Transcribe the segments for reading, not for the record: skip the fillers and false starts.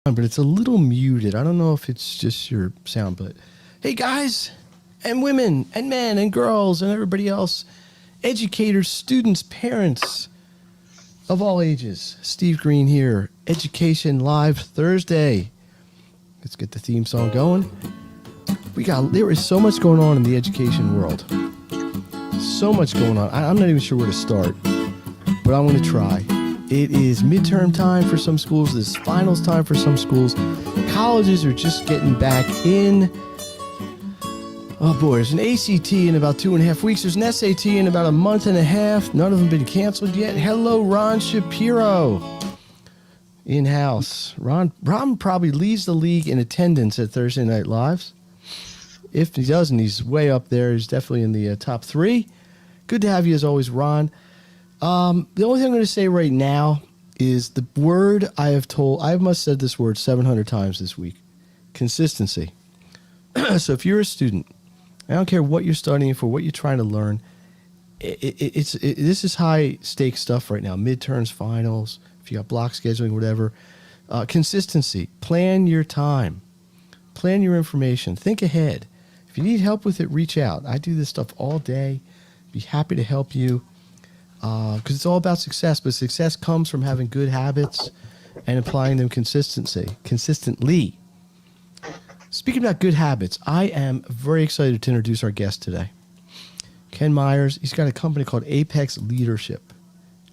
But it's a little muted. I don't know if it's just your sound, but hey, guys and women and men and girls and everybody else, educators, students, parents of all ages. Steve Green here, Education Live Thursday. Let's get the theme song going. There is so much going on in the education world. So much going on. I'm not even sure where to start, but I'm going to try. It is midterm time for some schools. This is finals time for some schools. Colleges are just getting back in. Oh boy, there's an ACT in about 2.5 weeks. There's an SAT in about a month and a half. None of them been canceled yet. Hello, Ron Shapiro. In-house. Ron probably leads the league in attendance at Thursday Night Lives. If he doesn't, he's way up there. He's definitely in the top 3. Good to have you as always, Ron. The only thing I'm going to say right now is the word I must have said this word 700 times this week. Consistency. So if you're a student, I don't care what you're studying for, what you're trying to learn, this is high stakes stuff right now. Midterms, finals, if you got block scheduling, whatever. Consistency. Plan your time. Plan your information. Think ahead. If you need help with it, reach out. I do this stuff all day. Be happy to help you. Because it's all about success, but success comes from having good habits and applying them consistently. Speaking about good habits, I am very excited to introduce our guest today. Ken Meyers. He's got a company called Apex Leadership.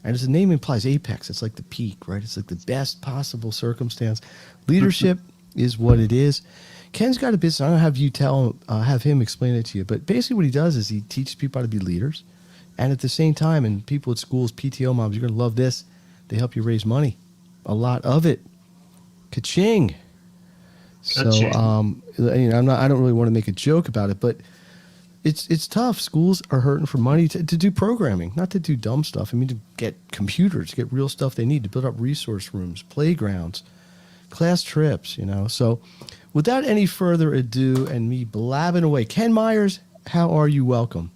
And as the name implies, Apex, it's like the peak, right? It's like the best possible circumstance. Leadership is what it is. Ken's got a business. I'm going to have him explain it to you. But basically what he does is he teaches people how to be leaders. And at the same time, and people at schools, PTO moms, you're going to love this. They help you raise money. A lot of it. Ka-ching. So, I don't really want to make a joke about it, but it's tough. Schools are hurting for money to do programming, not to do dumb stuff. I mean, to get computers, get real stuff they need to build up resource rooms, playgrounds, class trips, So without any further ado and me blabbing away, Ken Meyers, how are you? Welcome.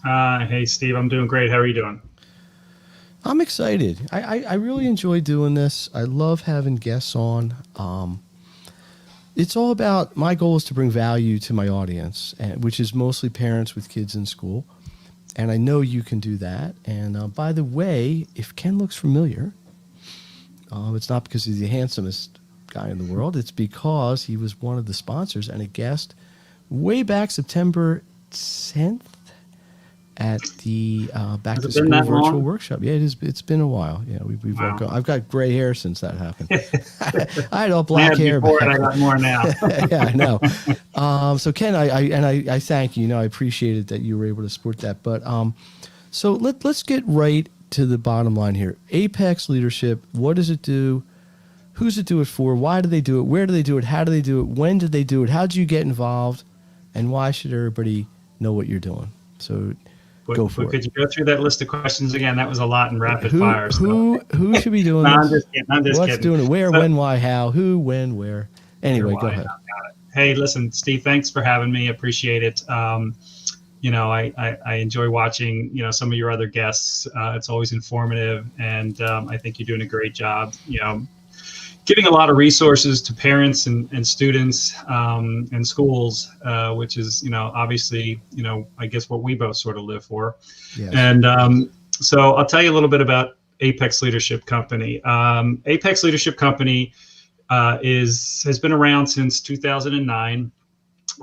Hey, Steve, I'm doing great. How are you doing? I'm excited. I really enjoy doing this. I love having guests on. It's all about, my goal is to bring value to my audience, which is mostly parents with kids in school. And I know you can do that. And by the way, if Ken looks familiar, it's not because he's the handsomest guy in the world. It's because he was one of the sponsors and a guest way back September 10th. At the back to school virtual workshop. Yeah, it's been a while. Yeah, we've wow. I've got gray hair since that happened. I had all black hair. Before I got more now. Yeah, I know. So Ken, I thank you. I appreciate it that you were able to support that. But so let's get right to the bottom line here. Apex Leadership. What does it do? Who's it do it for? Why do they do it? Where do they do it? How do they do it? When did they do it? How did you get involved? And why should everybody know what you're doing? So. Could you go through that list of questions again? That was a lot in rapid fire. So. Who should be doing this? I'm just What's kidding. Doing it? Where, when, why, how? Who, when, where? Anyway, go ahead. Hey, listen, Steve, thanks for having me. Appreciate it. I enjoy watching, some of your other guests. It's always informative, and I think you're doing a great job, giving a lot of resources to parents and students and schools, which is, obviously, I guess what we both sort of live for. Yes. And so I'll tell you a little bit about Apex Leadership Company. Apex Leadership Company has been around since 2009.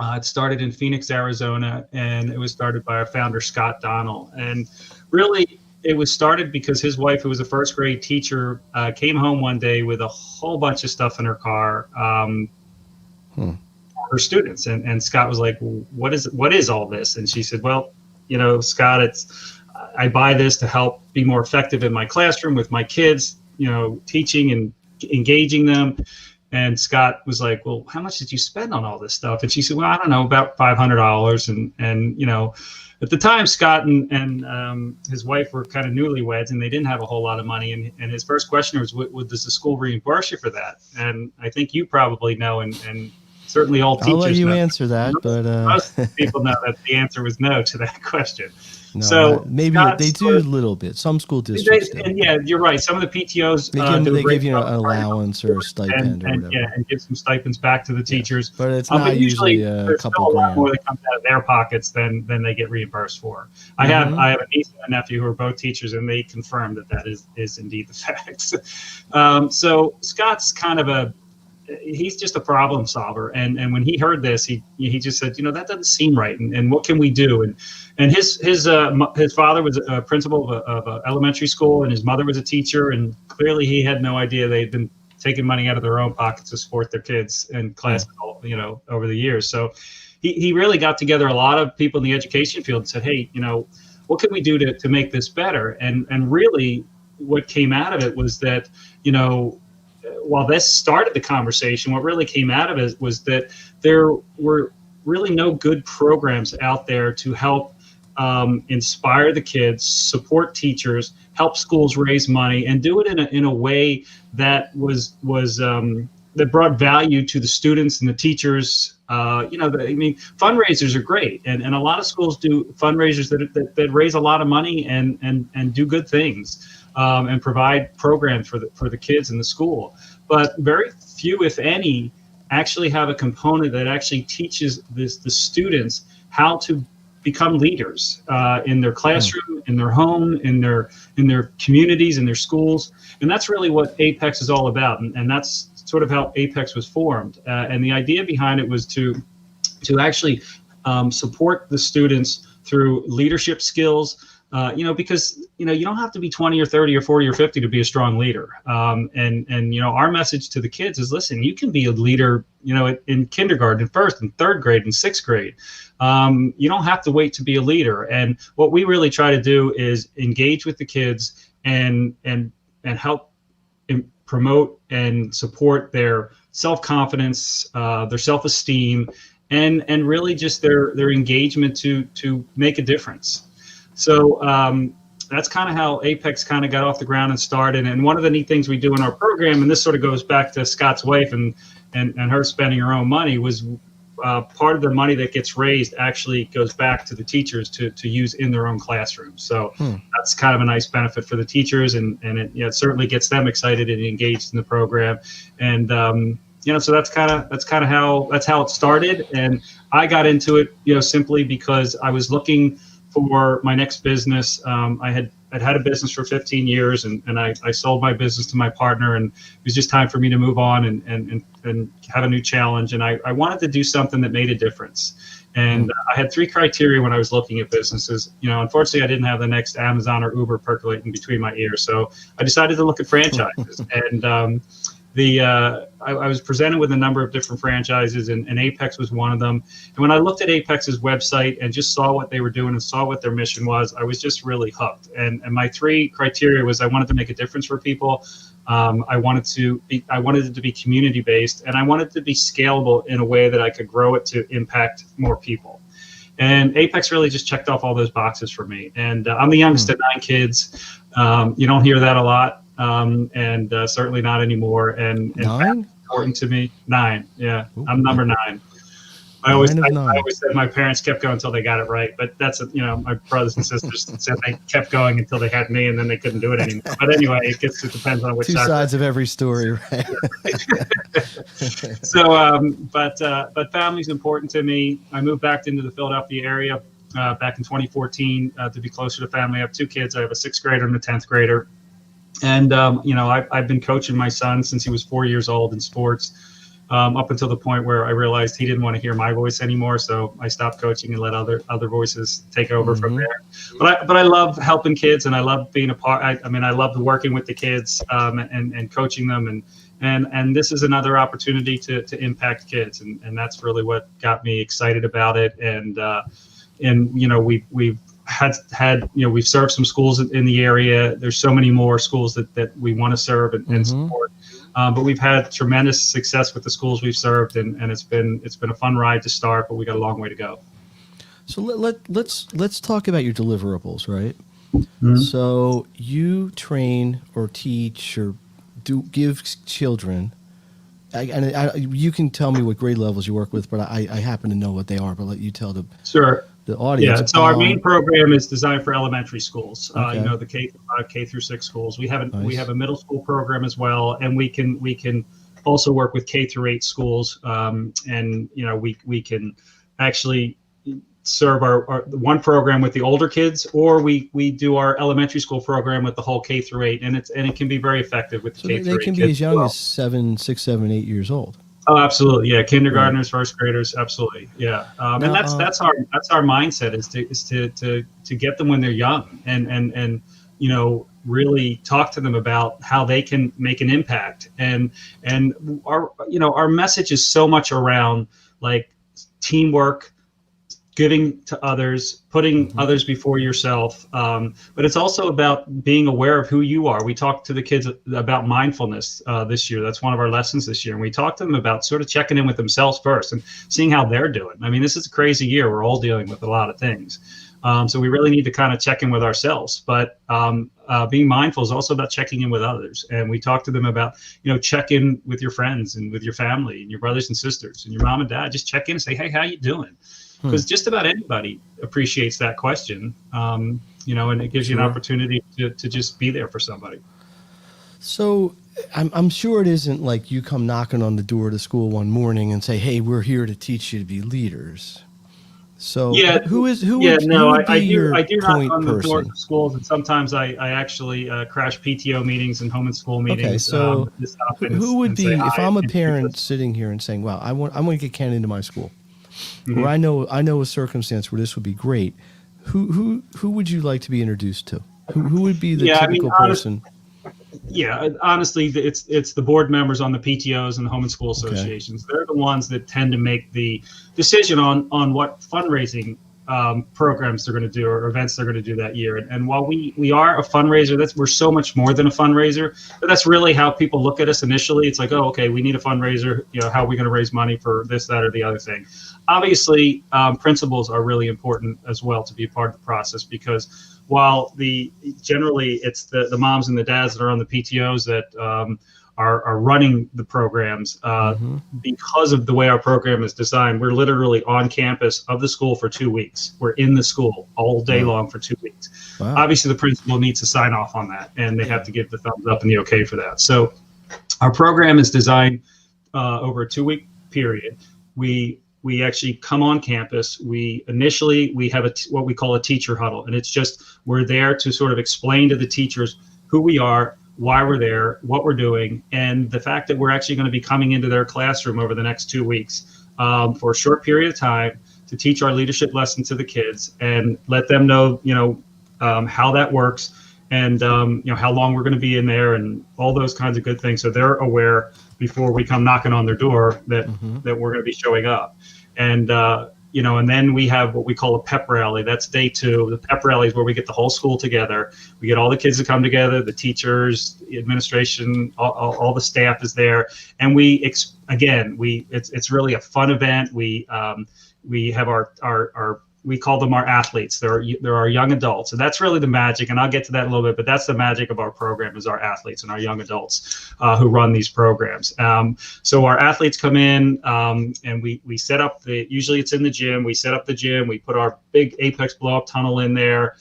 It started in Phoenix, Arizona, and it was started by our founder, Scott Donnell. And really, it was started because his wife, who was a first grade teacher, came home one day with a whole bunch of stuff in her car, for her students. And Scott was like, well, what is all this? And she said, well, Scott, I buy this to help be more effective in my classroom with my kids, teaching and engaging them. And Scott was like, well, how much did you spend on all this stuff? And she said, well, I don't know, about $500. And at the time, Scott and his wife were kind of newlyweds, and they didn't have a whole lot of money. And his first question was, does the school reimburse you for that? And I think you probably know, and certainly all teachers know. I'll let you answer that, but most people know that the answer was no to that question. No, So not maybe they Scott's do a little bit. Some school districts do. and yeah, you're right. Some of the PTOs do a They great give you job an of trying to allowance or a stipend or and whatever. give some stipends back to the Yes, teachers. but it's But not usually usually a there's couple still a lot grand. more that comes out of their pockets than they get reimbursed for. Mm-hmm. I have a niece and a nephew who are both teachers, and they confirm that is indeed the fact. So Scott's kind of he's just a problem solver, and when he heard this, he just said, that doesn't seem right, and what can we do? And his father was a principal of a elementary school, and his mother was a teacher, and clearly he had no idea they'd been taking money out of their own pockets to support their kids and classes, over the years. So he really got together a lot of people in the education field and said, hey, what can we do to make this better? And really what came out of it was that, while this started the conversation, what really came out of it was that there were really no good programs out there to help inspire the kids, support teachers, help schools raise money, and do it in a way that was that brought value to the students and the teachers. Fundraisers are great, and a lot of schools do fundraisers that raise a lot of money and do good things, and provide programs for the kids in the school. But very few, if any, actually have a component that actually teaches the students how to become leaders in their classroom, in their home, in their communities, in their schools. And that's really what Apex is all about. And that's sort of how Apex was formed. And the idea behind it was to actually support the students through leadership skills, because, you don't have to be 20 or 30 or 40 or 50 to be a strong leader. And our message to the kids is, listen, you can be a leader, in kindergarten, first and third grade and sixth grade. You don't have to wait to be a leader. And what we really try to do is engage with the kids and help promote and support their self-confidence, their self-esteem, and really just their engagement to make a difference. So that's kind of how Apex kind of got off the ground and started. And one of the neat things we do in our program, and this sort of goes back to Scott's wife and her spending her own money, was part of the money that gets raised actually goes back to the teachers to use in their own classrooms. So that's kind of a nice benefit for the teachers, and it certainly gets them excited and engaged in the program. And so that's kind of how it started. And I got into it, simply because I was looking for my next business. I'd had a business for 15 years, and I sold my business to my partner, and it was just time for me to move on and have a new challenge. And I wanted to do something that made a difference. And I had 3 criteria when I was looking at businesses. Unfortunately, I didn't have the next Amazon or Uber percolating between my ears. So I decided to look at franchises. And I was presented with a number of different franchises, and Apex was one of them. And when I looked at Apex's website and just saw what they were doing and saw what their mission was, I was just really hooked. And my 3 criteria was, I wanted to make a difference for people. I wanted it to be community based, and I wanted it to be scalable in a way that I could grow it to impact more people. And Apex really just checked off all those boxes for me. And I'm the youngest of 9 kids. You don't hear that a lot. And certainly not anymore. And 9? Important to me. 9. Yeah. Ooh. I'm number 9. I always said my parents kept going until they got it right, but that's my brothers and sisters said they kept going until they had me, and then they couldn't do it anymore. But anyway, it depends on which 2 sides of every story, right? So, but family's important to me. I moved back into the Philadelphia area back in 2014 to be closer to family. I have 2 kids. I have a 6th grader and a 10th grader. And, I've been coaching my son since he was 4 years old in sports, up until the point where I realized he didn't want to hear my voice anymore. So I stopped coaching and let other voices take over from there. But I love helping kids, and I love being a part. I love working with the kids and coaching them. And this is another opportunity to impact kids. And that's really what got me excited about it. And we've we've served some schools in the area. There's so many more schools that we want to serve and support. But we've had tremendous success with the schools we've served, and it's been a fun ride to start, but we got a long way to go. So let's talk about your deliverables, right? So you train or teach or give children. You can tell me what grade levels you work with, but I happen to know what they are. But let you tell them. Sure. the audience. Yeah, so our main program is designed for elementary schools. Okay. The K through 6 schools. We have Nice. a middle school program as well, and we can also work with K through 8 schools. And we can actually serve our one program with the older kids, or we do our elementary school program with the whole K through 8, and it can be very effective with the So K they through 8 can be kids as as young well. as 6, 7, 8 years old. Oh, absolutely. Yeah. Right. Kindergartners, first graders. Absolutely. Yeah. And Now, that's our mindset is to get them when they're young and really talk to them about how they can make an impact. And our message is so much around like teamwork, giving to others, putting others before yourself. But it's also about being aware of who you are. We talked to the kids about mindfulness this year. That's one of our lessons this year. And we talked to them about sort of checking in with themselves first and seeing how they're doing. I mean, this is a crazy year. We're all dealing with a lot of things. So we really need to kind of check in with ourselves. But being mindful is also about checking in with others. And we talked to them about, check in with your friends and with your family and your brothers and sisters and your mom and dad. Just check in and say, hey, how you doing? Because just about anybody appreciates that question, and it gives you an opportunity to just be there for somebody. So I'm sure it isn't like you come knocking on the door of the school one morning and say, "Hey, we're here to teach you to be leaders." So who would be your I do knock point on the person? doors of schools, and sometimes I actually crash PTO meetings and home and school meetings. Okay, so who would and be say, if "Hi," I'm a and parent sitting here and saying, "Wow, I want to get Ken into my school," or I know a circumstance where this would be great. Who would you like to be introduced to? Who would be the typical person? Yeah, honestly, it's the board members on the PTOs and the home and school associations. They're the ones that tend to make the decision on what fundraising programs they're going to do or events they're going to do that year. And while we are a fundraiser, we're so much more than a fundraiser. But that's really how people look at us initially. It's like, oh, okay, we need a fundraiser. How are we going to raise money for this, that, or the other thing? Obviously, principals are really important as well to be a part of the process, because while generally it's the moms and the dads that are on the PTOs that are running the programs, because of the way our program is designed, we're literally on campus of the school for 2 weeks. We're in the school all day long for 2 weeks. Wow. Obviously, the principal needs to sign off on that, and they have to give the thumbs up and the okay for that. So our program is designed over a 2-week period. We actually come on campus. We have what we call a teacher huddle, and it's just we're there to sort of explain to the teachers who we are, why we're there, what we're doing, and the fact that we're actually going to be coming into their classroom over the next 2 weeks for a short period of time to teach our leadership lesson to the kids and let them know, how that works and, how long we're going to be in there and all those kinds of good things. So they're aware before we come knocking on their door that we're going to be showing up. And, and then we have what we call a pep rally. That's day 2. The pep rally is where we get the whole school together. We get all the kids to come together, the teachers, the administration, all the staff is there. And it's really a fun event. We have our we call them our athletes. They're our young adults. And that's really the magic. And I'll get to that in a little bit, but that's the magic of our program is our athletes and our young adults who run these programs. So our athletes come in and we set up usually it's in the gym. We set up the gym. We put our big Apex blow up tunnel in there.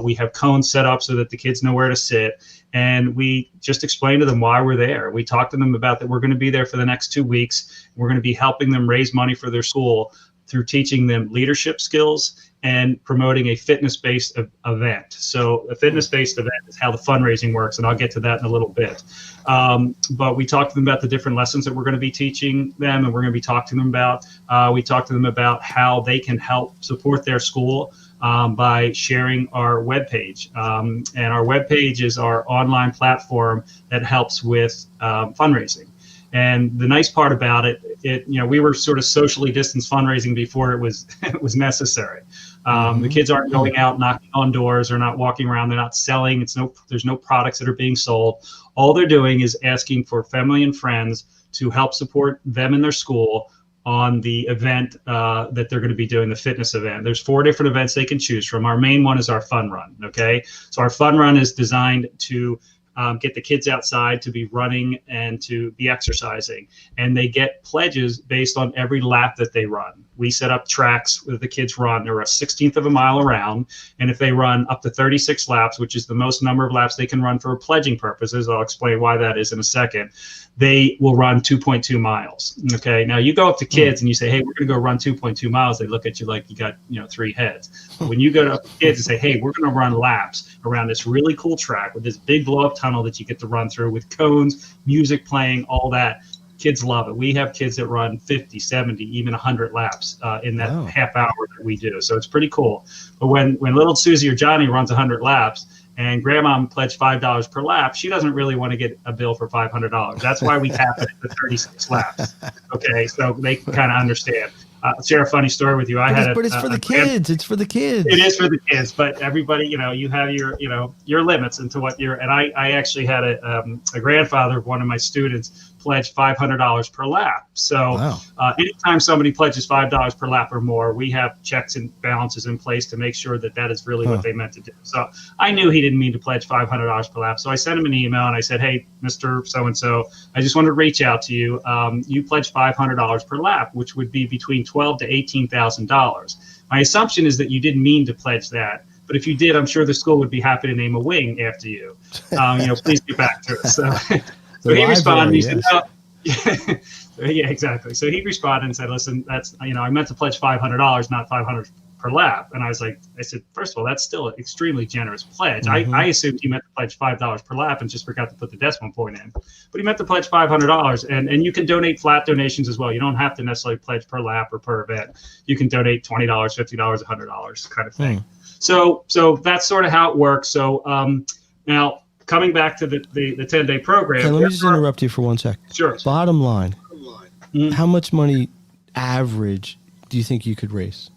We have cones set up so that the kids know where to sit. And we just explain to them why we're there. We talk to them about that we're going to be there for the next 2 weeks. We're going to be helping them raise money for their school through teaching them leadership skills and promoting a fitness-based event. So a fitness-based event is how the fundraising works, and I'll get to that in a little bit. But we talk to them about the different lessons that we're going to be teaching them, and we're going to be talking to them about. We talk to them about how they can help support their school by sharing our webpage. And our webpage is our online platform that helps with fundraising. And the nice part about it, we were sort of socially distanced fundraising before it was necessary. The kids aren't going out knocking on doors, they're not walking around, they're not selling. There's no products that are being sold. All they're doing is asking for family and friends to help support them in their school on the event that they're going to be doing, the fitness event. There's 4 different events they can choose from. Our main one is our fun run. Okay, so our fun run is designed to get the kids outside to be running and to be exercising. And they get pledges based on every lap that they run. We set up tracks where the kids run. They're a 16th of a mile around. And if they run up to 36 laps, which is the most number of laps they can run for pledging purposes, I'll explain why that is in a second, they will run 2.2 miles. Okay. Now you go up to kids and you say, hey, we're going to go run 2.2 miles. They look at you like you got, 3 heads. But when you go to kids and say, hey, we're going to run laps around this really cool track with this big blow up tunnel that you get to run through with cones, music playing, all that. Kids love it. We have kids that run 50, 70, even 100 laps in that half hour that we do. So it's pretty cool. But when little Susie or Johnny runs 100 laps and grandma pledged $5 per lap, she doesn't really want to get a bill for $500. That's why we cap it at 36 laps. Okay, so they can kind of understand. Share a funny story with you. But it's for the kids. It's for the kids. It is for the kids, but everybody, you have your limits into what you're. And I actually had a grandfather of one of my students pledge $500 per lap. So anytime somebody pledges $5 per lap or more, we have checks and balances in place to make sure that that is really what they meant to do. So I knew he didn't mean to pledge $500 per lap. So I sent him an email and I said, hey, Mr. So-and-so, I just wanted to reach out to you. You pledged $500 per lap, which would be between $12,000 to $18,000. My assumption is that you didn't mean to pledge that. But if you did, I'm sure the school would be happy to name a wing after you. Please get back to us. So he responded. He said, "No." Yeah, exactly. So he responded and said, "Listen, that's I meant to pledge $500, not $500 per lap." And I said, first of all, that's still an extremely generous pledge. Mm-hmm. I assumed he meant to pledge $5 per lap and just forgot to put the decimal point in. But he meant to pledge $500, and you can donate flat donations as well. You don't have to necessarily pledge per lap or per event. You can donate $20, $50, $100 kind of thing. So that's sort of how it works. So now, coming back to the 10-day program. Okay, let me just interrupt you for 1 sec. Sure. Bottom line, how much money average do you think you could raise?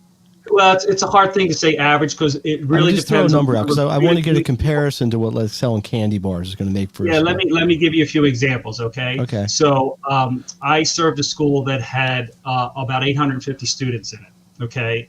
Well, it's a hard thing to say average because it really just depends. Throw a number out because I want to get a comparison to what like selling candy bars is going to make for. Yeah, let me give you a few examples. Okay. Okay. So I served a school that had about 850 students in it. Okay.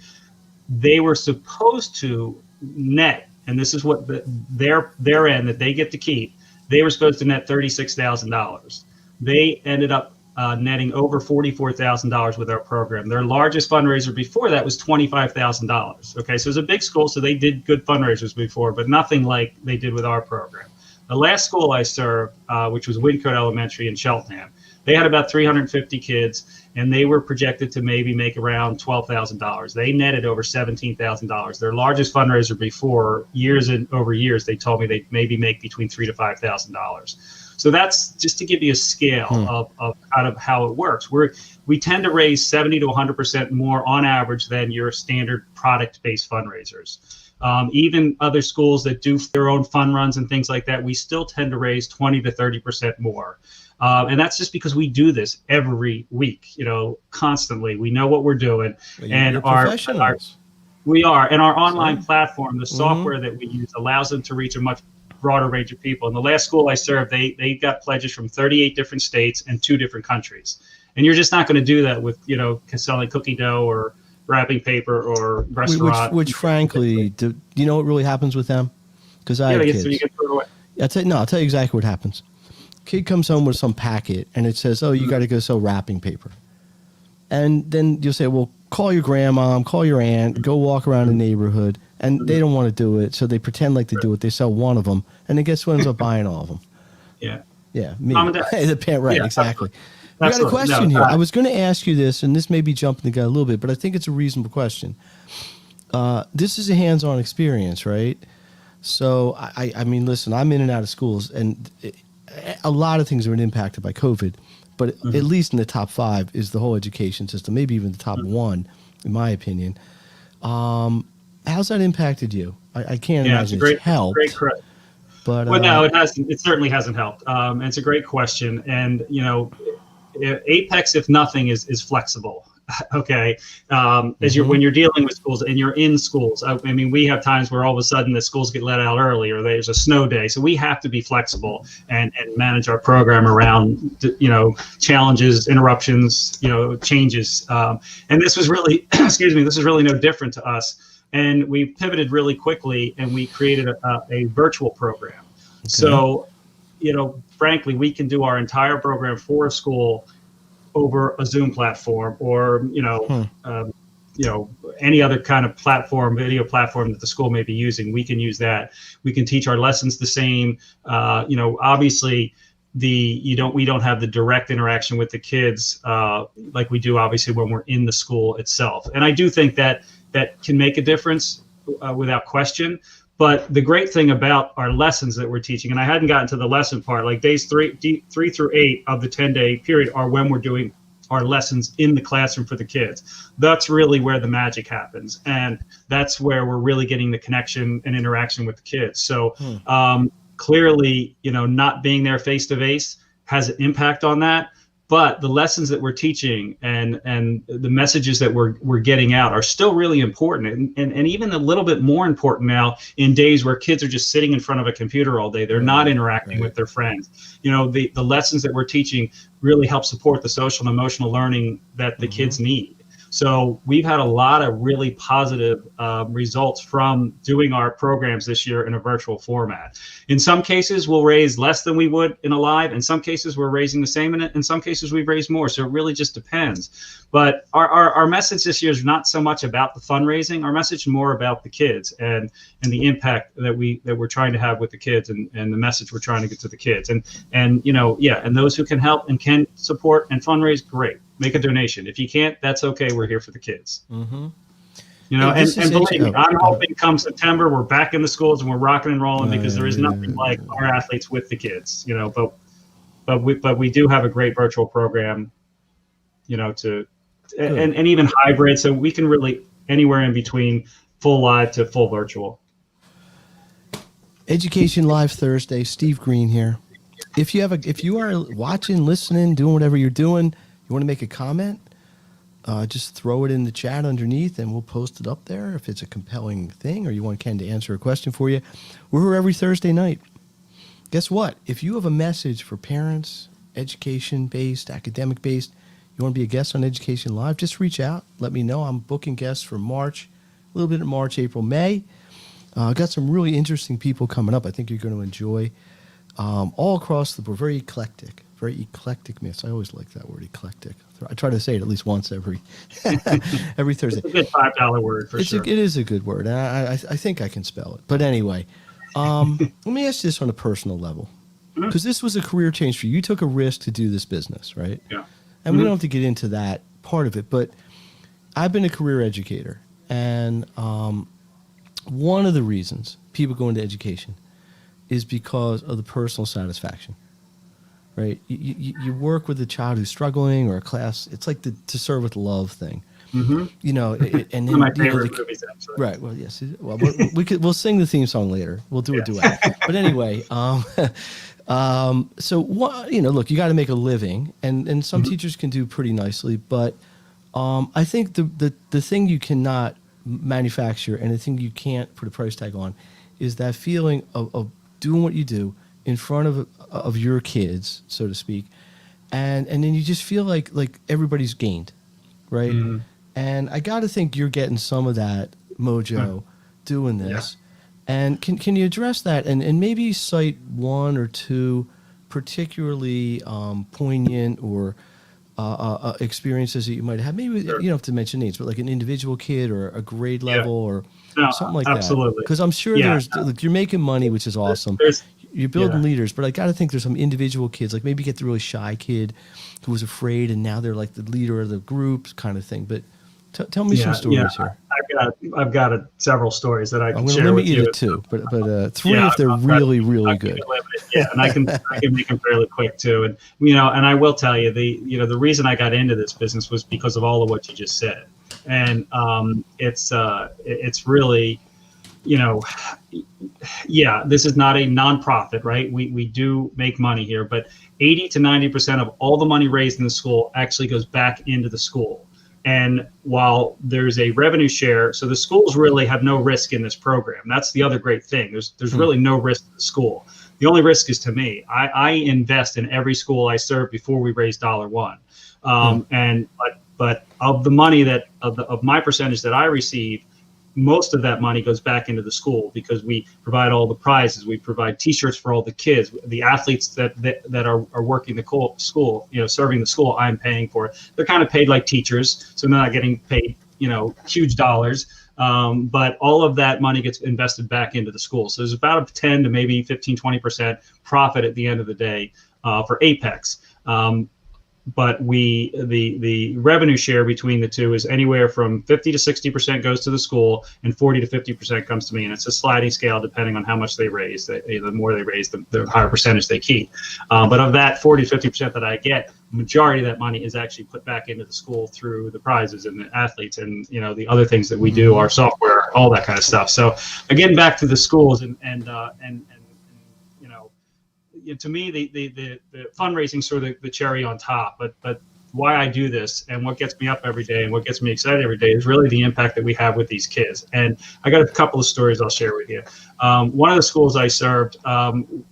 They were supposed to net. And this is what their end that they get to keep. They were supposed to net $36,000. They ended up netting over $44,000 with our program. Their largest fundraiser before that was $25,000. Okay, so it was a big school, so they did good fundraisers before, but nothing like they did with our program. The last school I served, which was Wyncote Elementary in Cheltenham, they had about 350 kids, and they were projected to maybe make around $12,000. They netted over $17,000. Their largest fundraiser before, years and over years, they told me they'd maybe make between $3,000 to $5,000. So that's just to give you a scale of kind of how it works. We tend to raise 70 to 100% more on average than your standard product-based fundraisers. Even other schools that do their own fun runs and things like that, we still tend to raise 20 to 30% more. And that's just because we do this every week, constantly. We know what we're doing. And our online platform, the software that we use allows them to reach a much broader range of people. In the last school I served, they got pledges from 38 different states and 2 different countries. And you're just not going to do that with, selling cookie dough or wrapping paper or restaurant. Which frankly, do you know what really happens with them? Because I have kids. You get thrown away. I'll tell you exactly what happens. Kid comes home with some packet and it says, "Oh, you got to go sell wrapping paper." And then you'll say, "Well, call your grandma, call your aunt, go walk around the neighborhood." And they don't want to do it, so they pretend like they do it. They sell one of them, and then guess who ends up buying all of them? Yeah, me. Mom and Dad. The parent, right? Yeah, exactly. We got a question here. I was going to ask you this, and this may be jumping the gun a little bit, but I think it's a reasonable question. This is a hands-on experience, right? So, I mean, listen, I'm in and out of schools, and a lot of things have been impacted by COVID, but at least in the top 5 is the whole education system, maybe even the top 1, in my opinion. How's that impacted you? I can't imagine it's helped. Great question. But well, no, it hasn't. It certainly hasn't helped. It's a great question, and Apex, if nothing, is flexible. Okay, when you're dealing with schools and you're in schools. I mean, we have times where all of a sudden the schools get let out early, or there's a snow day, so we have to be flexible and manage our program around challenges, interruptions, changes. And this was really, this is really no different to us. And we pivoted really quickly, and we created a virtual program. Okay. So frankly, we can do our entire program for a school over a Zoom platform, or any other kind of platform, video platform that the school may be using. We can use that. We can teach our lessons the same. Obviously, we don't have the direct interaction with the kids like we do obviously when we're in the school itself. And I do think that can make a difference without question. But the great thing about our lessons that we're teaching, and I hadn't gotten to the lesson part, like days 3 through 8 of the 10-day period are when we're doing our lessons in the classroom for the kids. That's really where the magic happens. And that's where we're really getting the connection and interaction with the kids. So clearly, not being there face to face has an impact on that. But the lessons that we're teaching and the messages that we're getting out are still really important, and even a little bit more important now in days where kids are just sitting in front of a computer all day. They're not interacting with their friends. The lessons that we're teaching really help support the social and emotional learning that the kids need. So we've had a lot of really positive results from doing our programs this year in a virtual format. In some cases, we'll raise less than we would in a live. In some cases, we're raising the same. And in some cases, we've raised more. So it really just depends. But our message this year is not so much about the fundraising. Our message is more about the kids and the impact that we're trying to have with the kids, and the message we're trying to get to the kids. And those who can help and can support and fundraise, great. Make a donation. If you can't, that's okay. We're here for the kids. Mm-hmm. And believe me, I'm hoping come September we're back in the schools and we're rocking and rolling, because there is nothing like our athletes with the kids. But we do have a great virtual program. And even hybrid, so we can really anywhere in between full live to full virtual. Education Live Thursday. Steve Green here. If you are watching, listening, doing whatever you're doing, you want to make a comment, just throw it in the chat underneath and we'll post it up there if it's a compelling thing, or you want Ken to answer a question for you. We're here every Thursday night. Guess what? If you have a message for parents, education-based, academic-based, you want to be a guest on Education Live, just reach out. Let me know. I'm booking guests for March, a little bit of March, April, May. I've got some really interesting people coming up I think you're going to enjoy. All across the board, very eclectic myths. I always like that word, eclectic. I try to say it at least once every Thursday. It's a good $5 word for sure. It is a good word. I think I can spell it. But anyway, let me ask you this on a personal level, because this was a career change for you. You took a risk to do this business, right? Yeah. And we don't have to get into that part of it, but I've been a career educator, and one of the reasons people go into education is because of the personal satisfaction, right? You work with a child who's struggling, or a class. It's like the to serve with love thing, and then my favorite movies, actually. Right. Well, yes. Well, we'll sing the theme song later. We'll do a duet. But anyway, so what? Look, you got to make a living, and some teachers can do pretty nicely, but I think the thing you cannot manufacture, and the thing you can't put a price tag on, is that feeling of doing what you do in front of your kids, so to speak, and then you just feel like everybody's gained, right? Mm-hmm. And I got to think you're getting some of that mojo doing this. Yeah. And can you address that and maybe cite one or two particularly poignant or experiences that you might have? Maybe you don't have to mention names, but like an individual kid or a grade level or something like absolutely. that. Because I'm sure you're making money, which is awesome. You're building leaders, but I got to think there's some individual kids, like maybe you get the really shy kid who was afraid and now they're like the leader of the group kind of thing. But tell me some stories here. I've got several stories that I can share. I'm going with to limit you to two, but three if they're really good. And I can make them fairly quick too. And and I will tell you the reason I got into this business was because of all of what you just said. And it's really, this is not a nonprofit, right? We do make money here, but 80 to 90% of all the money raised in the school actually goes back into the school. And while there's a revenue share, so the schools really have no risk in this program. That's the other great thing. There's really no risk to the school. The only risk is to me. I invest in every school I serve before we raise $1. But of the money of my percentage that I receive, most of that money goes back into the school because we provide all the prizes. We provide T-shirts for all the kids. The athletes that are working the school, serving the school, I'm paying for. They're kind of paid like teachers, so they're not getting paid, huge dollars. But all of that money gets invested back into the school. So there's about a 10 to maybe 15, 20% profit at the end of the day for Apex. But the revenue share between the two is anywhere from 50 to 60% goes to the school, and 40 to 50% comes to me. And it's a sliding scale depending on how much they raise. The more they raise, the higher percentage they keep. But of that 40 to 50% that I get, the majority of that money is actually put back into the school through the prizes and the athletes and the other things that we do, our software, all that kind of stuff. So again, back to the schools and to me, the fundraising is sort of the cherry on top, but why I do this and what gets me up every day and what gets me excited every day is really the impact that we have with these kids. And I got a couple of stories I'll share with you. One of the schools I served,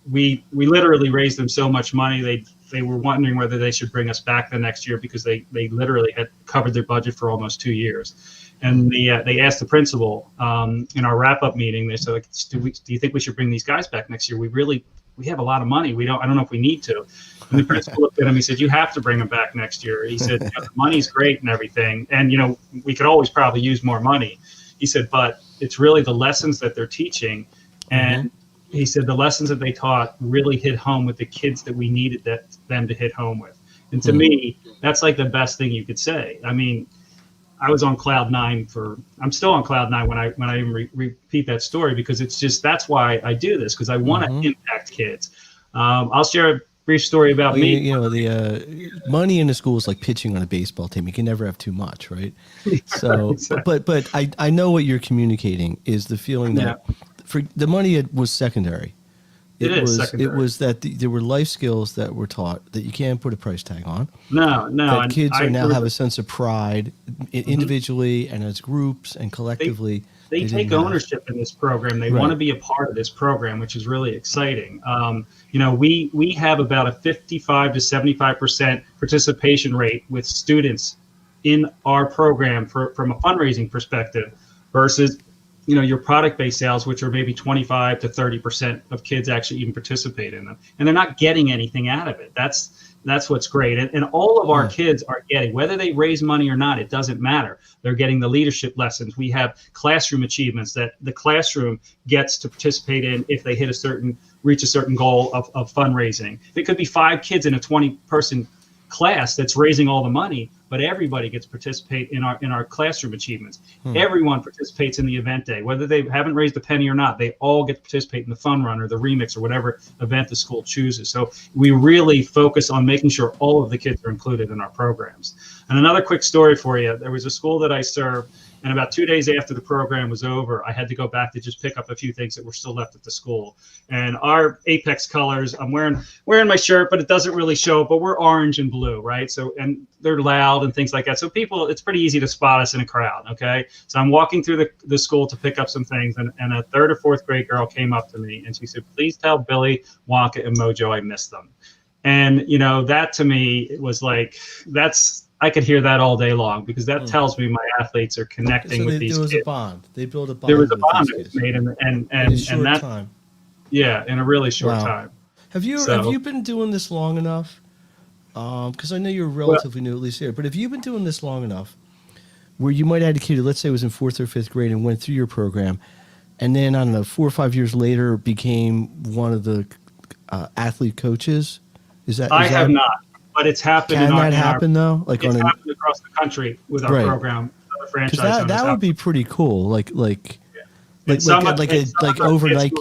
we literally raised them so much money, they were wondering whether they should bring us back the next year because they literally had covered their budget for almost 2 years. And they asked the principal in our wrap-up meeting, they said, do you think we should bring these guys back next year? We have a lot of money. I don't know if we need to. And the principal looked at him. He said, you have to bring them back next year. He said, the money's great and everything. And, we could always probably use more money. He said, but it's really the lessons that they're teaching. And he said, the lessons that they taught really hit home with the kids that we needed them to hit home with. And to me, that's like the best thing you could say. I mean, I was on cloud nine I'm still on cloud nine when I even repeat that story, because that's why I do this, because I want to impact kids. I'll share a brief story about me. The money in the school is like pitching on a baseball team. You can never have too much, right? So, exactly. but I know what you're communicating is the feeling that for the money was secondary. It was that there were life skills that were taught that you can't put a price tag on. No. That kids now have a sense of pride individually and as groups and collectively. They take ownership in this program. They want to be a part of this program, which is really exciting. We have about a 55 to 75% participation rate with students in our program from a fundraising perspective versus your product-based sales, which are maybe 25 to 30% of kids actually even participate in them. And they're not getting anything out of it. That's what's great. And all of our kids are getting, whether they raise money or not, it doesn't matter. They're getting the leadership lessons. We have classroom achievements that the classroom gets to participate in if they reach a certain goal of fundraising. It could be 5 kids in a 20-person class that's raising all the money, but everybody gets to participate in our classroom achievements. Everyone participates in the event day, whether they haven't raised a penny or not. They all get to participate in the fun run or the remix or whatever event the school chooses. So we really focus on making sure all of the kids are included in our programs. And another quick story for you. There was a school that I served, and about 2 days after the program was over, I had to go back to just pick up a few things that were still left at the school. And our Apex colors, I'm wearing my shirt, but it doesn't really show, but we're orange and blue, right? So, and they're loud and things like that. So it's pretty easy to spot us in a crowd, okay? So I'm walking through the school to pick up some things, and a 3rd or 4th grade girl came up to me, and she said, please tell Billy, Wonka, and Mojo I miss them. And, that to me was like, I could hear that all day long, because that tells me my athletes are connecting with these kids. There was a bond. They built a bond. There was a bond that was made, and that time. Yeah, in a really short time. Have you been doing this long enough? Because I know you're relatively new, at least here. But have you been doing this long enough where you might have had a kid who, let's say, was in 4th or 5th grade and went through your program, and then, I don't know, 4 or 5 years later became one of the athlete coaches? I have not. But it's happened. Can that happen though? Like it's happened across the country with our program, franchise. That would be pretty cool. Like overnight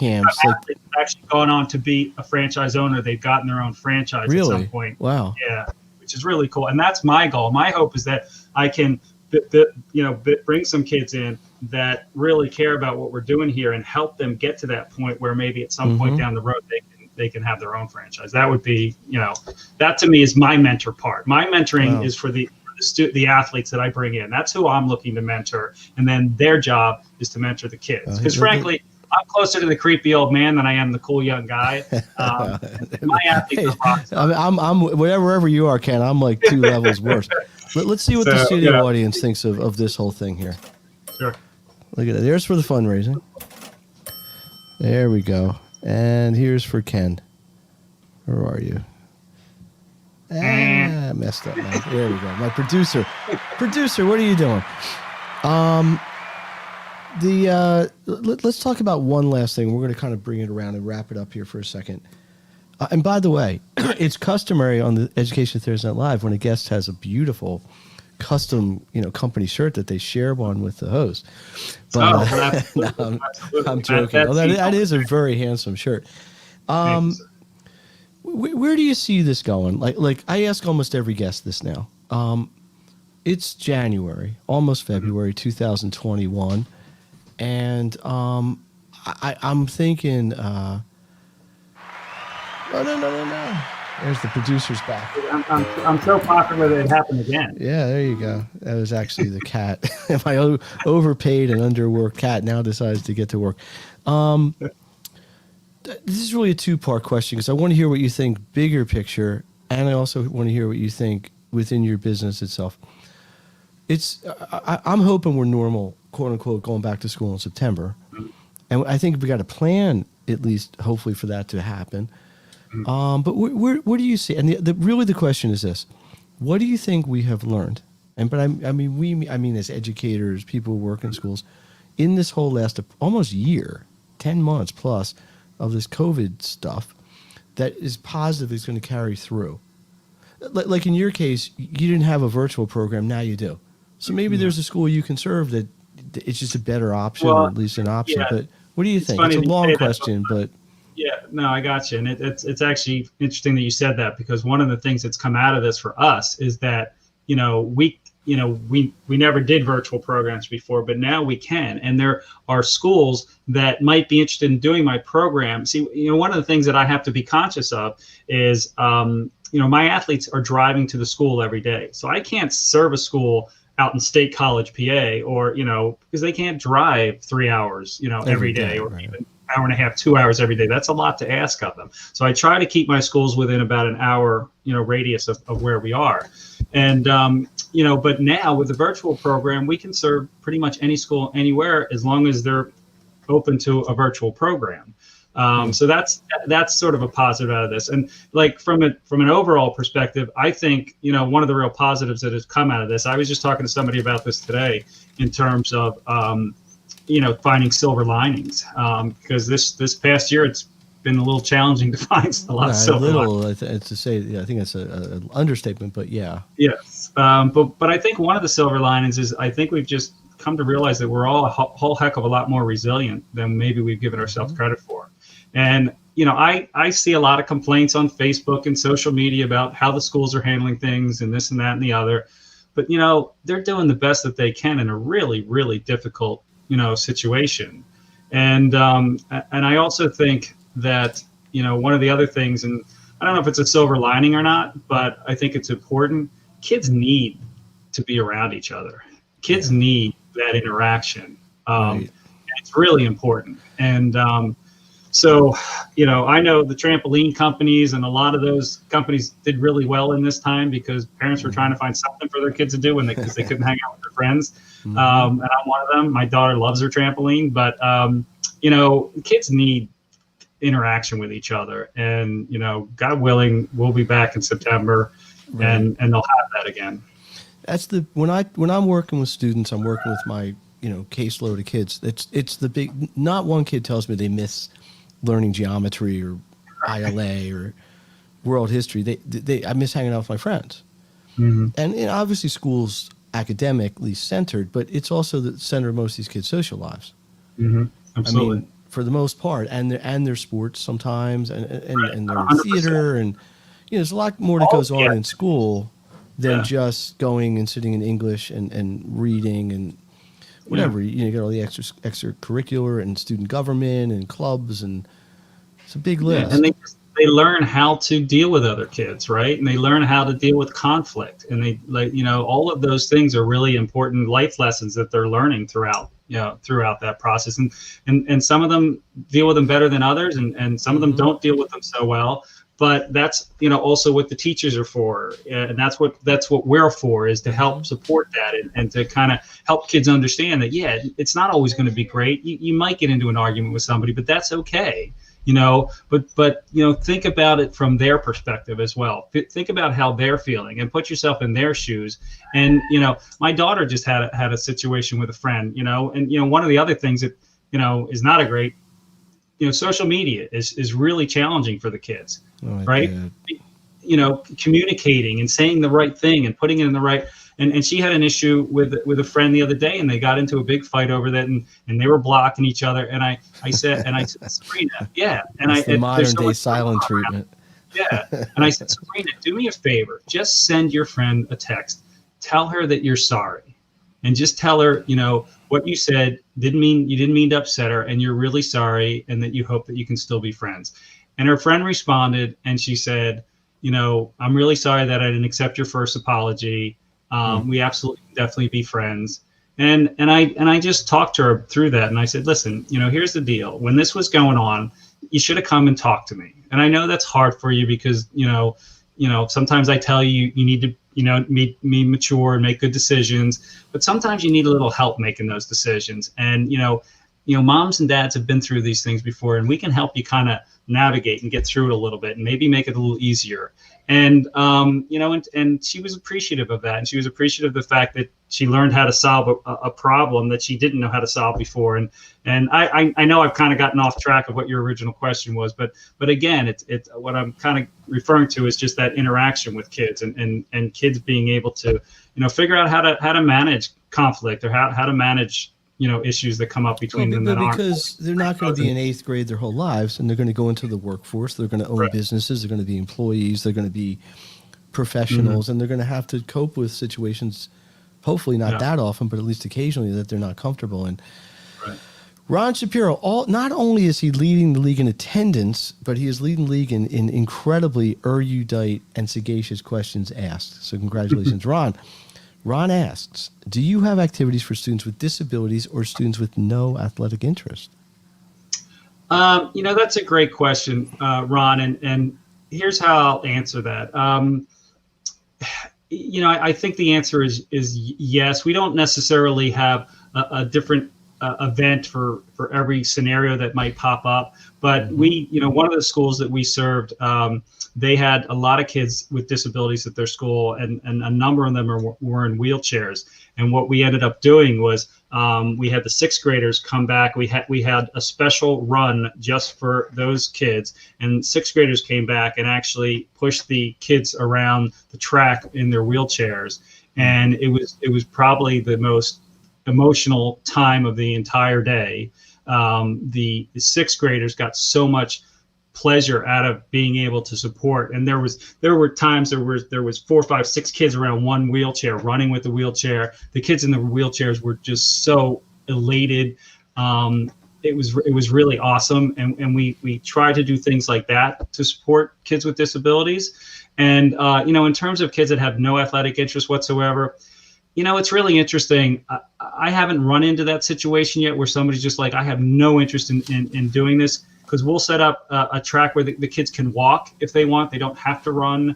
camps. Like actually gone on to be a franchise owner. They've gotten their own franchise at some point. Wow. Yeah, which is really cool. And that's my goal. My hope is that I can, bring some kids in that really care about what we're doing here and help them get to that point where maybe at some point down the road they can have their own franchise. That would be, that to me is my mentor part. My mentoring is for the athletes that I bring in. That's who I'm looking to mentor. And then their job is to mentor the kids. Because frankly, I'm closer to the creepy old man than I am the cool young guy. My athletes are awesome. I'm wherever you are, Ken, I'm like 2 levels worse. Let's see what the studio audience thinks of this whole thing here. Sure. Look at that. There's for the fundraising. There we go. And here's for Ken. Where are you? Messed up. There we go. My producer. Producer, what are you doing? Let's talk about one last thing. We're going to kind of bring it around and wrap it up here for a second. And by the way, it's customary on the Education Thursday Night Live when a guest has a beautiful custom, company shirt that they share one with the host. But no, I'm joking. That is a very handsome shirt. Where do you see this going? Like I ask almost every guest this now. It's January, almost February 2021, and I'm thinking. No. There's the producer's back. I'm so popular that it happened again. Yeah, there you go. That was actually the cat. My overpaid and underworked cat now decides to get to work. This is really a two-part question because I want to hear what you think bigger picture, and I also want to hear what you think within your business itself. I'm hoping we're normal, quote unquote, going back to school in September, and I think we got a plan at least, hopefully, for that to happen. But where do you see? And really the question is this: what do you think we have learned? But I mean, as educators, people who work in schools, in this whole last almost year, 10 months plus of this COVID stuff, that is positive is going to carry through. Like in your case, you didn't have a virtual program, now you do. So maybe there's a school you can serve that it's just a better option, or at least an option. Yeah. But what do you think? It's a long question, but. Yeah, no, I got you. And it's actually interesting that you said that, because one of the things that's come out of this for us is that, we never did virtual programs before, but now we can. And there are schools that might be interested in doing my program. See, one of the things that I have to be conscious of is, my athletes are driving to the school every day. So I can't serve a school out in State College, PA, or, because they can't drive 3 hours, every day, or even hour and a half, 2 hours every day. That's a lot to ask of them. So I try to keep my schools within about an hour, radius of where we are. And, but now with the virtual program, we can serve pretty much any school anywhere as long as they're open to a virtual program. So that's sort of a positive out of this. And like from an overall perspective, I think, one of the real positives that has come out of this, I was just talking to somebody about this today in terms of, finding silver linings, because this past year it's been a little challenging to find a lot of silver linings. To say, I think it's an understatement, but yeah. Yes, but I think one of the silver linings is I think we've just come to realize that we're all a whole heck of a lot more resilient than maybe we've given ourselves credit for. And I see a lot of complaints on Facebook and social media about how the schools are handling things and this and that and the other, but they're doing the best that they can in a really, really difficult situation. And I also think that, one of the other things, and I don't know if it's a silver lining or not, but I think it's important. Kids need to be around each other. Kids need that interaction. Right. It's really important. And so, I know the trampoline companies and a lot of those companies did really well in this time because parents were trying to find something for their kids to do because they couldn't hang out with their friends. And I'm one of them. My daughter loves her trampoline, but, kids need interaction with each other. And, God willing, we'll be back in September and they'll have that again. That's when I'm working with students, I'm working with my, caseload of kids. It's the big, not one kid tells me they miss learning geometry or ILA or world history. I miss hanging out with my friends. And obviously school's academically centered, but it's also the center of most of these kids' social lives. Absolutely. I mean, for the most part, and their sports sometimes, and they're in 100%. theater, and there's a lot more that goes on in school than just going and sitting in English and reading and whatever. You get all the extracurricular and student government and clubs, and it's a big list. And they learn how to deal with other kids, right? And they learn how to deal with conflict, and they all of those things are really important life lessons that they're learning throughout that process. And some of them deal with them better than others, and some of them don't deal with them so well. but that's, also what the teachers are for, and that's what we're for, is to help support that, and to kind of help kids understand that, yeah, it's not always going to be great. You might get into an argument with somebody, but that's okay. But think about it from their perspective as well. Think about how they're feeling and put yourself in their shoes. And my daughter just had a situation with a friend, and one of the other things that is not a great, social media is really challenging for the kids, right? Communicating and saying the right thing and putting it in the right. And she had an issue with a friend the other day, and they got into a big fight over that, and they were blocking each other. And I said, Sabrina, yeah. And it's the modern day silent treatment. Yeah. And I said, Sabrina, do me a favor. Just send your friend a text. Tell her that you're sorry. And just tell her, what you said you didn't mean to upset her, and you're really sorry, and that you hope that you can still be friends. And her friend responded, and she said, I'm really sorry that I didn't accept your first apology. We absolutely definitely be friends. And I just talked to her through that. And I said, listen, here's the deal. When this was going on, you should have come and talked to me. And I know that's hard for you because, sometimes I tell you, you need to, be mature and make good decisions, but sometimes you need a little help making those decisions. And, moms and dads have been through these things before, and we can help you kind of navigate and get through it a little bit and maybe make it a little easier. And, and she was appreciative of that. And she was appreciative of the fact that she learned how to solve a problem that she didn't know how to solve before. And I know I've kind of gotten off track of what your original question was, but again, it's what I'm kind of referring to is just that interaction with kids and kids being able to, figure out how to manage conflict, or how to manage issues that come up between them. Because they're not going to be in 8th grade their whole lives, and they're going to go into the workforce. They're going to own businesses. They're going to be employees. They're going to be professionals, and they're going to have to cope with situations, hopefully not that often, but at least occasionally, that they're not comfortable in. Right. Ron Shapiro, not only is he leading the league in attendance, but he is leading the league in incredibly erudite and sagacious questions asked. So congratulations, Ron. Ron asks, do you have activities for students with disabilities or students with no athletic interest? That's a great question, Ron, and here's how I'll answer that. I think the answer is yes. We don't necessarily have a different event for every scenario that might pop up, but we, one of the schools that we served, they had a lot of kids with disabilities at their school, and a number of them were in wheelchairs. And what we ended up doing was we had the 6th graders come back. We had a special run just for those kids, and 6th graders came back and actually pushed the kids around the track in their wheelchairs. And it was probably the most emotional time of the entire day. The 6th graders got so much pleasure out of being able to support, and there were times there was 4, 5, 6 kids around one wheelchair running with the wheelchair. The kids in the wheelchairs were just so elated. It was really awesome, and we try to do things like that to support kids with disabilities. And in terms of kids that have no athletic interest whatsoever, it's really interesting. I haven't run into that situation yet where somebody's just like, I have no interest in doing this, because we'll set up a track where the kids can walk if they want. They don't have to run.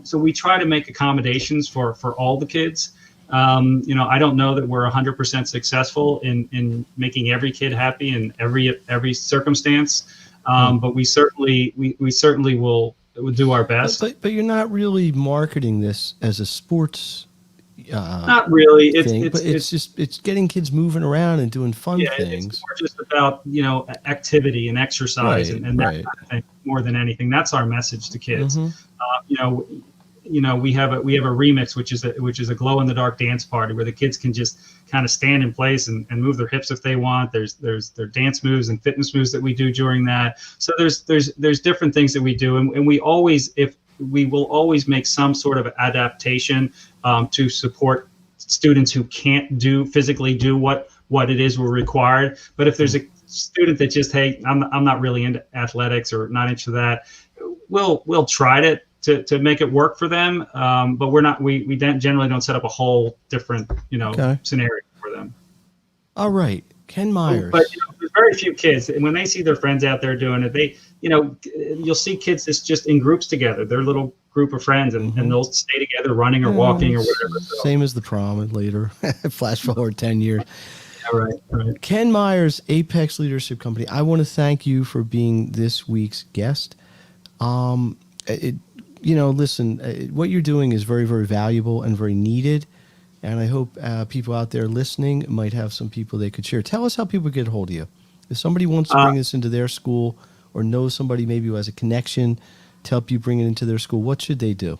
So we try to make accommodations for all the kids. I don't know that we're 100% successful in making every kid happy in every circumstance, but we certainly will do our best. But you're not really marketing this as a sports. Not really. It's getting kids moving around and doing fun things. It's more just about activity and exercise, and that kind of thing, more than anything. That's our message to kids. We have a remix, which is a glow in the dark dance party where the kids can just kind of stand in place and move their hips if they want. There's their dance moves and fitness moves that we do during that. So there's different things that we do, and we will always make some sort of adaptation to support students who can't physically do what it is we're required. But if there's a student that just, hey, I'm not really into athletics or not into that, we'll try to make it work for them. But we generally don't set up a whole different scenario for them. All right, Ken Meyers. But there's very few kids, and when they see their friends out there doing it, you'll see kids that's just in groups together. They're little group of friends, and they'll stay together running or walking or whatever. So. Same as the prom and later. Flash forward 10 years. Yeah, right. Ken Meyers, Apex Leadership Company. I want to thank you for being this week's guest. Listen, what you're doing is very, very valuable and very needed. And I hope people out there listening might have some people they could share. Tell us how people get a hold of you. If somebody wants to bring this into their school or knows somebody maybe who has a connection to help you bring it into their school, what should they do?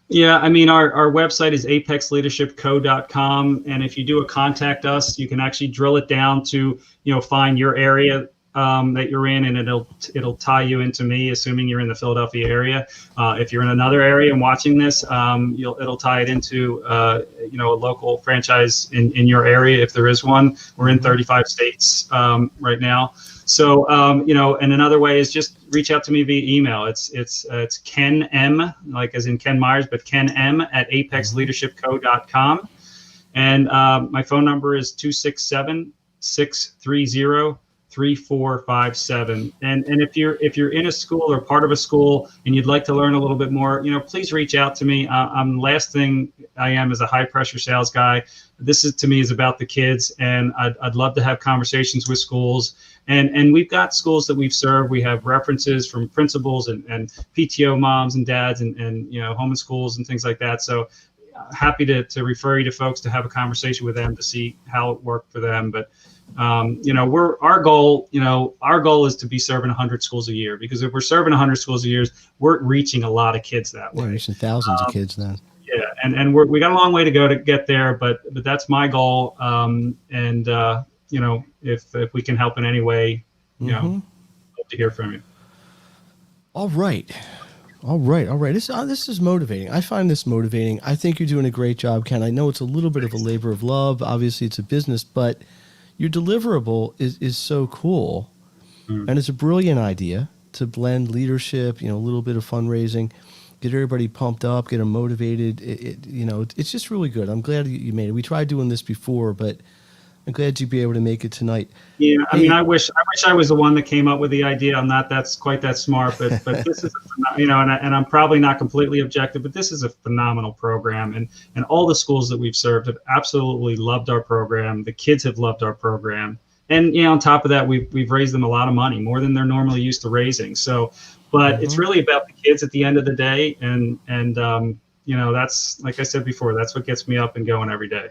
Yeah, I mean, our website is apexleadershipco.com. And if you do a contact us, you can actually drill it down to, find your area that you're in, and it'll tie you into me, assuming you're in the Philadelphia area. If you're in another area and watching this, it'll tie it into a local franchise in your area if there is one. We're in 35 states right now. So and another way is just reach out to me via email. It's kenm, like as in Ken Meyers, but kenm at apexleadershipco.com. And my phone number is 267-630-3457. And if you're in a school or part of a school and you'd like to learn a little bit more, please reach out to me. Last thing I am is a high pressure sales guy. This is about the kids, and I'd love to have conversations with schools. And we've got schools that we've served. We have references from principals and PTO moms and dads and home and schools and things like that. So happy to refer you to folks to have a conversation with them to see how it worked for them. But our goal is to be serving 100 schools a year, because if we're serving 100 schools a year, we're reaching a lot of kids that way. We're reaching thousands of kids then. Yeah, and we got a long way to go to get there, but that's my goal. If we can help in any way, love to hear from you. All right. This is motivating. I find this motivating. I think you're doing a great job, Ken. I know it's a little bit of a labor of love. Obviously, it's a business, but your deliverable is so cool, and it's a brilliant idea to blend leadership, a little bit of fundraising, get everybody pumped up, get them motivated. It's just really good. I'm glad you made it. We tried doing this before, but I'm glad you'd be able to make it tonight. Yeah, I wish I was the one that came up with the idea. I'm not quite that smart, but this is and I'm probably not completely objective, but this is a phenomenal program, and all the schools that we've served have absolutely loved our program. The kids have loved our program, and on top of that, we've raised them a lot of money, more than they're normally used to raising. So, but it's really about the kids at the end of the day, and that's, like I said before, that's what gets me up and going every day.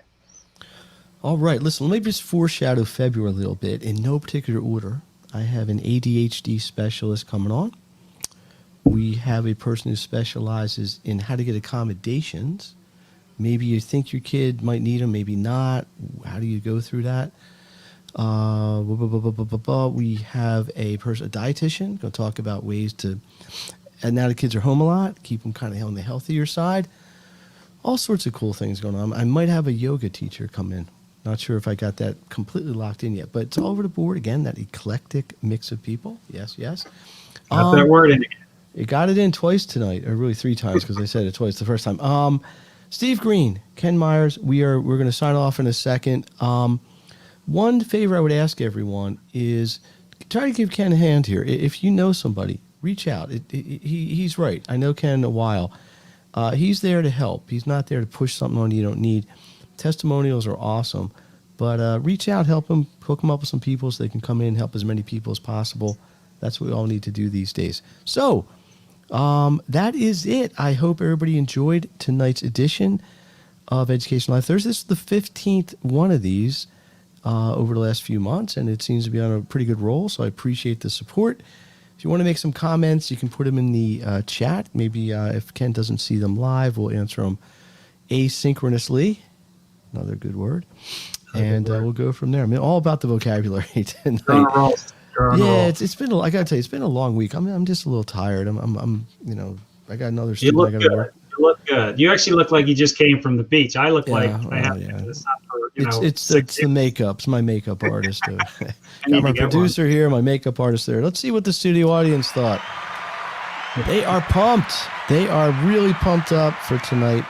All right, listen, let me just foreshadow February a little bit in no particular order. I have an ADHD specialist coming on. We have a person who specializes in how to get accommodations. Maybe you think your kid might need them, maybe not. How do you go through that? We have a dietitian going to talk about ways to, and now the kids are home a lot, keep them kind of on the healthier side. All sorts of cool things going on. I might have a yoga teacher come in. Not sure if I got that completely locked in yet, but it's all over the board. Again, that eclectic mix of people. Yes. Got that word in again. It got it in twice tonight, or really three times, because I said it twice the first time. Steve Green, Ken Meyers, we're going to sign off in a second. One favor I would ask everyone is try to give Ken a hand here. If you know somebody, reach out. He's right. I know Ken a while. He's there to help. He's not there to push something on you don't need. Testimonials are awesome, but reach out, help them, hook them up with some people so they can come in and help as many people as possible. That's what we all need to do these days. So that is it. I hope everybody enjoyed tonight's edition of Education Live Thursday. This is the 15th one of these over the last few months, and it seems to be on a pretty good roll, so I appreciate the support. If you want to make some comments, you can put them in the chat. Maybe if Ken doesn't see them live, we'll answer them asynchronously. Another good word. And we'll go from there. I mean, all about the vocabulary tonight. It's been. I gotta tell you, it's been a long week. I'm just a little tired. I'm I got another student I gotta work. You look good. You actually look like you just came from the beach. I look like I have. It's not for, it's the makeup. It's my makeup artist. Got my producer here, my makeup artist there. Let's see what the studio audience thought. They are pumped. They are really pumped up for tonight.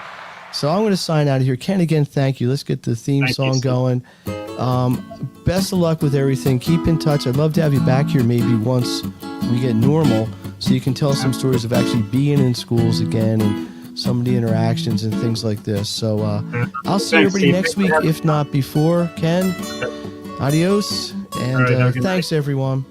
So I'm going to sign out of here. Ken, again, thank you. Let's get the theme song going. Best of luck with everything. Keep in touch. I'd love to have you back here maybe once we get normal, so you can tell some stories of actually being in schools again and some of the interactions and things like this. So I'll see everybody Steve. next week, if not before. Ken, adios, and All right, have a good thanks, everyone.